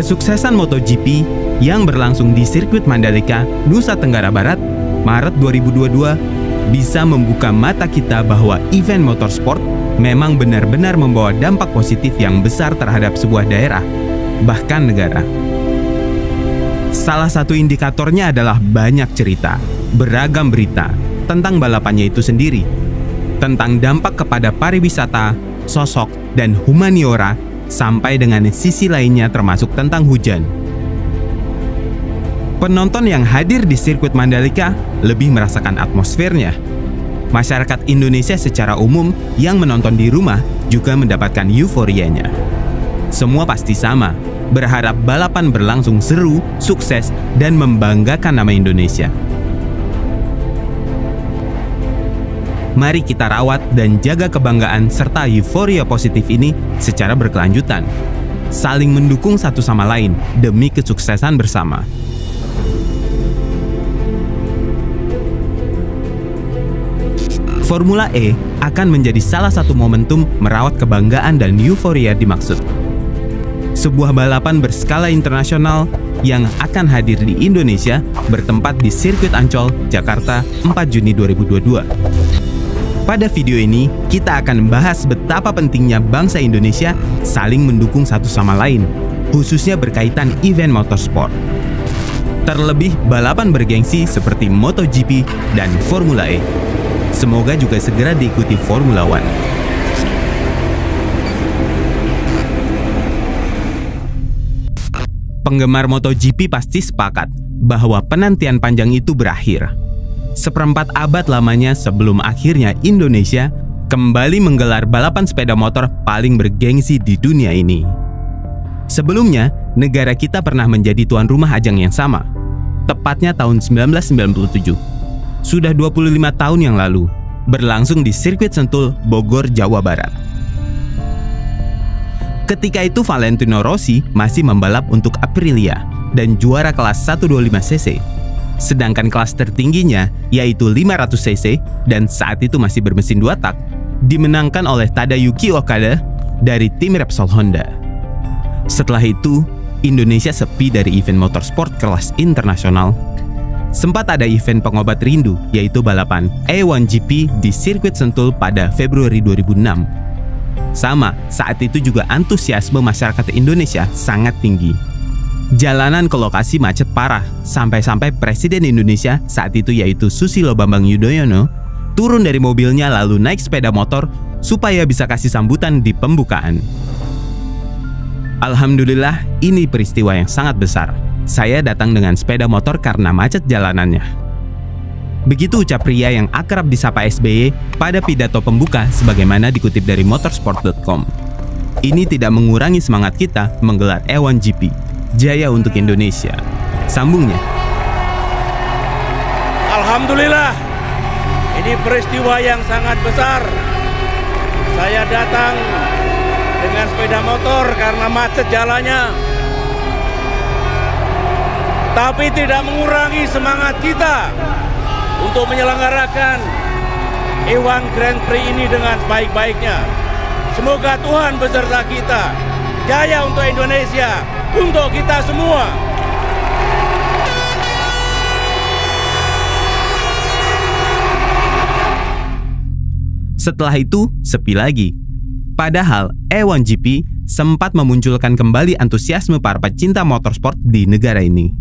Kesuksesan MotoGP yang berlangsung di sirkuit Mandalika, Nusa Tenggara Barat, Maret 2022 bisa membuka mata kita bahwa event motorsport memang benar-benar membawa dampak positif yang besar terhadap sebuah daerah, bahkan negara. Salah satu indikatornya adalah banyak cerita, beragam berita tentang balapannya itu sendiri, tentang dampak kepada pariwisata, sosok, dan humaniora, sampai dengan sisi lainnya termasuk tentang hujan. Penonton yang hadir di sirkuit Mandalika lebih merasakan atmosfernya. Masyarakat Indonesia secara umum yang menonton di rumah juga mendapatkan euforianya. Semua pasti sama, berharap balapan berlangsung seru, sukses, dan membanggakan nama Indonesia. Mari kita rawat dan jaga kebanggaan serta euforia positif ini secara berkelanjutan, saling mendukung satu sama lain demi kesuksesan bersama. Formula E akan menjadi salah satu momentum merawat kebanggaan dan euforia dimaksud. Sebuah balapan berskala internasional yang akan hadir di Indonesia bertempat di sirkuit Ancol, Jakarta, 4 Juni 2022. Pada video ini, kita akan membahas betapa pentingnya bangsa Indonesia saling mendukung satu sama lain, khususnya berkaitan event motorsport. Terlebih balapan bergengsi seperti MotoGP dan Formula E. Semoga juga segera diikuti Formula One. Penggemar MotoGP pasti sepakat bahwa penantian panjang itu berakhir. Seperempat abad lamanya sebelum akhirnya Indonesia kembali menggelar balapan sepeda motor paling bergengsi di dunia ini. Sebelumnya, negara kita pernah menjadi tuan rumah ajang yang sama, tepatnya tahun 1997. Sudah 25 tahun yang lalu, berlangsung di sirkuit Sentul, Bogor, Jawa Barat. Ketika itu Valentino Rossi masih membalap untuk Aprilia dan juara kelas 125cc. Sedangkan kelas tertingginya, yaitu 500cc dan saat itu masih bermesin 2 tak, dimenangkan oleh Tadayuki Okada dari tim Repsol Honda. Setelah itu, Indonesia sepi dari event motorsport kelas internasional. Sempat ada event pengobat rindu, yaitu balapan A1GP di sirkuit Sentul pada Februari 2006. Sama, saat itu juga antusiasme masyarakat Indonesia sangat tinggi. Jalanan ke lokasi macet parah, sampai-sampai Presiden Indonesia saat itu yaitu Susilo Bambang Yudhoyono turun dari mobilnya lalu naik sepeda motor supaya bisa kasih sambutan di pembukaan. Alhamdulillah, ini peristiwa yang sangat besar. Saya datang dengan sepeda motor karena macet jalanannya. Begitu ucap pria yang akrab disapa SBY pada pidato pembuka sebagaimana dikutip dari motorsport.com. Ini tidak mengurangi semangat kita menggelar A1GP. Jaya untuk Indonesia. Sambungnya. Alhamdulillah, ini peristiwa yang sangat besar. Saya datang dengan sepeda motor karena macet jalannya. Tapi tidak mengurangi semangat kita untuk menyelenggarakan A1 Grand Prix ini dengan sebaik-baiknya. Semoga Tuhan beserta kita. Jaya untuk Indonesia, untuk kita semua. Setelah itu, sepi lagi. Padahal A1GP sempat memunculkan kembali antusiasme para pecinta motorsport di negara ini.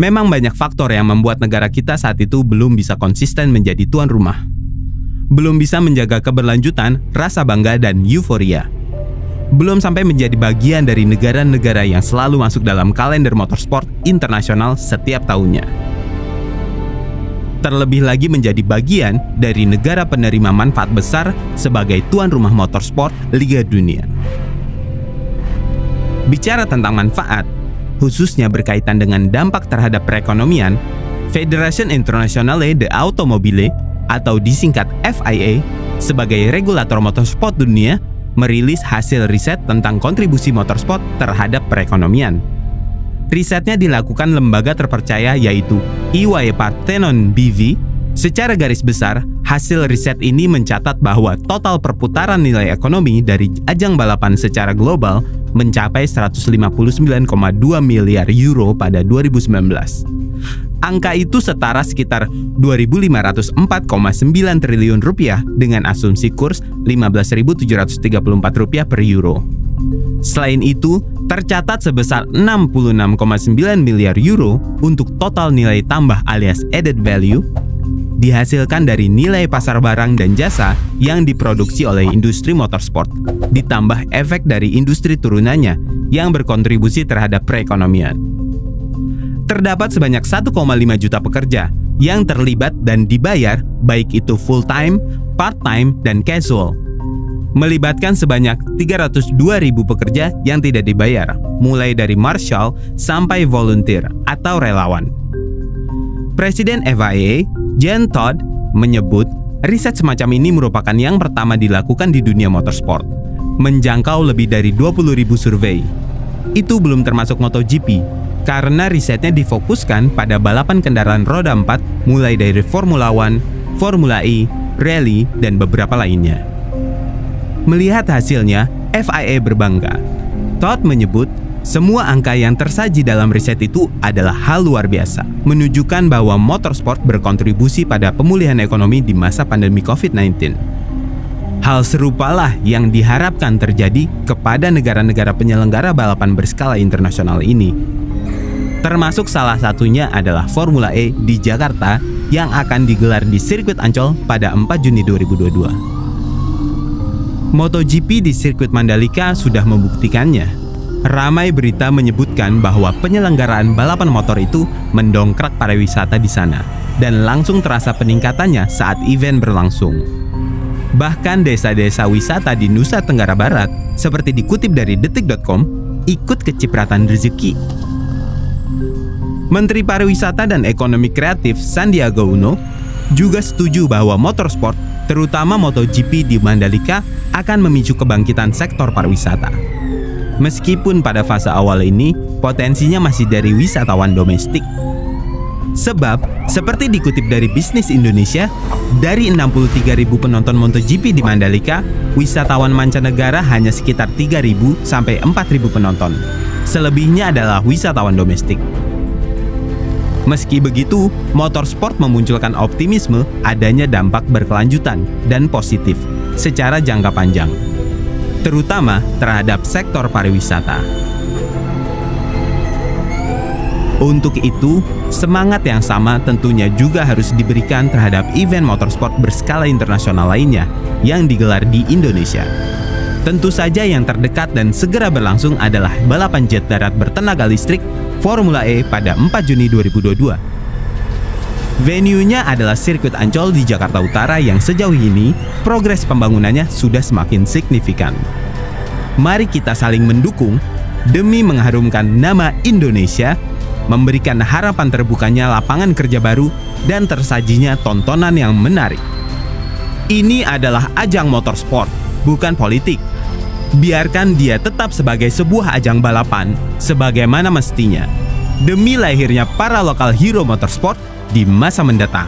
Memang banyak faktor yang membuat negara kita saat itu belum bisa konsisten menjadi tuan rumah. Belum bisa menjaga keberlanjutan, rasa bangga, dan euforia. Belum sampai menjadi bagian dari negara-negara yang selalu masuk dalam kalender motorsport internasional setiap tahunnya. Terlebih lagi menjadi bagian dari negara penerima manfaat besar sebagai tuan rumah motorsport Liga Dunia. Bicara tentang manfaat, khususnya berkaitan dengan dampak terhadap perekonomian, Fédération Internationale de Automobile atau disingkat FIA sebagai regulator motorsport dunia merilis hasil riset tentang kontribusi motorsport terhadap perekonomian. Risetnya dilakukan lembaga terpercaya yaitu EY Parthenon BV. Secara garis besar, Hasil riset ini mencatat bahwa total perputaran nilai ekonomi dari ajang balapan secara global mencapai 159,2 miliar euro pada 2019. Angka itu setara sekitar 2.504,9 triliun rupiah dengan asumsi kurs 15.734 rupiah per euro. Selain itu, tercatat sebesar 66,9 miliar euro untuk total nilai tambah alias added value dihasilkan dari nilai pasar barang dan jasa yang diproduksi oleh industri motorsport, ditambah efek dari industri turunannya yang berkontribusi terhadap perekonomian. Terdapat sebanyak 1,5 juta pekerja yang terlibat dan dibayar baik itu full-time, part-time, dan casual. Melibatkan sebanyak 302.000 pekerja yang tidak dibayar, mulai dari marshal sampai volunteer atau relawan. Presiden FIA, Jean Todt, menyebut riset semacam ini merupakan yang pertama dilakukan di dunia motorsport, menjangkau lebih dari 20.000 survei. Itu belum termasuk MotoGP, karena risetnya difokuskan pada balapan kendaraan roda 4 mulai dari Formula One, Formula E, Rally, dan beberapa lainnya. Melihat hasilnya, FIA berbangga. Todt menyebut, semua angka yang tersaji dalam riset itu adalah hal luar biasa, menunjukkan bahwa motorsport berkontribusi pada pemulihan ekonomi di masa pandemi COVID-19. Hal serupalah yang diharapkan terjadi kepada negara-negara penyelenggara balapan berskala internasional ini. Termasuk salah satunya adalah Formula E di Jakarta yang akan digelar di sirkuit Ancol pada 4 Juni 2022. MotoGP di sirkuit Mandalika sudah membuktikannya. Ramai berita menyebutkan bahwa penyelenggaraan balapan motor itu mendongkrak pariwisata di sana dan langsung terasa peningkatannya saat event berlangsung. Bahkan desa-desa wisata di Nusa Tenggara Barat, seperti dikutip dari detik.com, ikut kecipratan rezeki. Menteri Pariwisata dan Ekonomi Kreatif Sandiaga Uno juga setuju bahwa motorsport, terutama MotoGP di Mandalika, akan memicu kebangkitan sektor pariwisata. Meskipun pada fase awal ini, potensinya masih dari wisatawan domestik. Sebab, seperti dikutip dari Bisnis Indonesia, dari 63.000 penonton MotoGP di Mandalika, wisatawan mancanegara hanya sekitar 3.000 sampai 4.000 penonton. Selebihnya adalah wisatawan domestik. Meski begitu, motorsport memunculkan optimisme adanya dampak berkelanjutan dan positif secara jangka panjang, terutama terhadap sektor pariwisata. Untuk itu, semangat yang sama tentunya juga harus diberikan terhadap event motorsport berskala internasional lainnya yang digelar di Indonesia. Tentu saja yang terdekat dan segera berlangsung adalah balapan jet darat bertenaga listrik Formula E pada 4 Juni 2022. Venue-nya adalah sirkuit Ancol di Jakarta Utara yang sejauh ini progres pembangunannya sudah semakin signifikan. Mari kita saling mendukung demi mengharumkan nama Indonesia, memberikan harapan terbukanya lapangan kerja baru dan tersajinya tontonan yang menarik. Ini adalah ajang motorsport, bukan politik. Biarkan dia tetap sebagai sebuah ajang balapan sebagaimana mestinya, demi lahirnya para lokal hero motorsport di masa mendatang.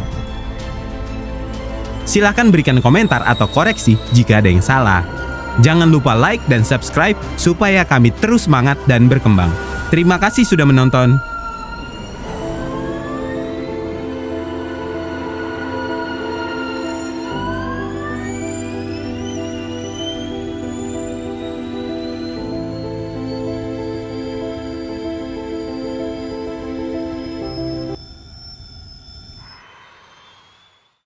Silahkan berikan komentar atau koreksi jika ada yang salah. Jangan lupa like dan subscribe supaya kami terus semangat dan berkembang. Terima kasih sudah menonton.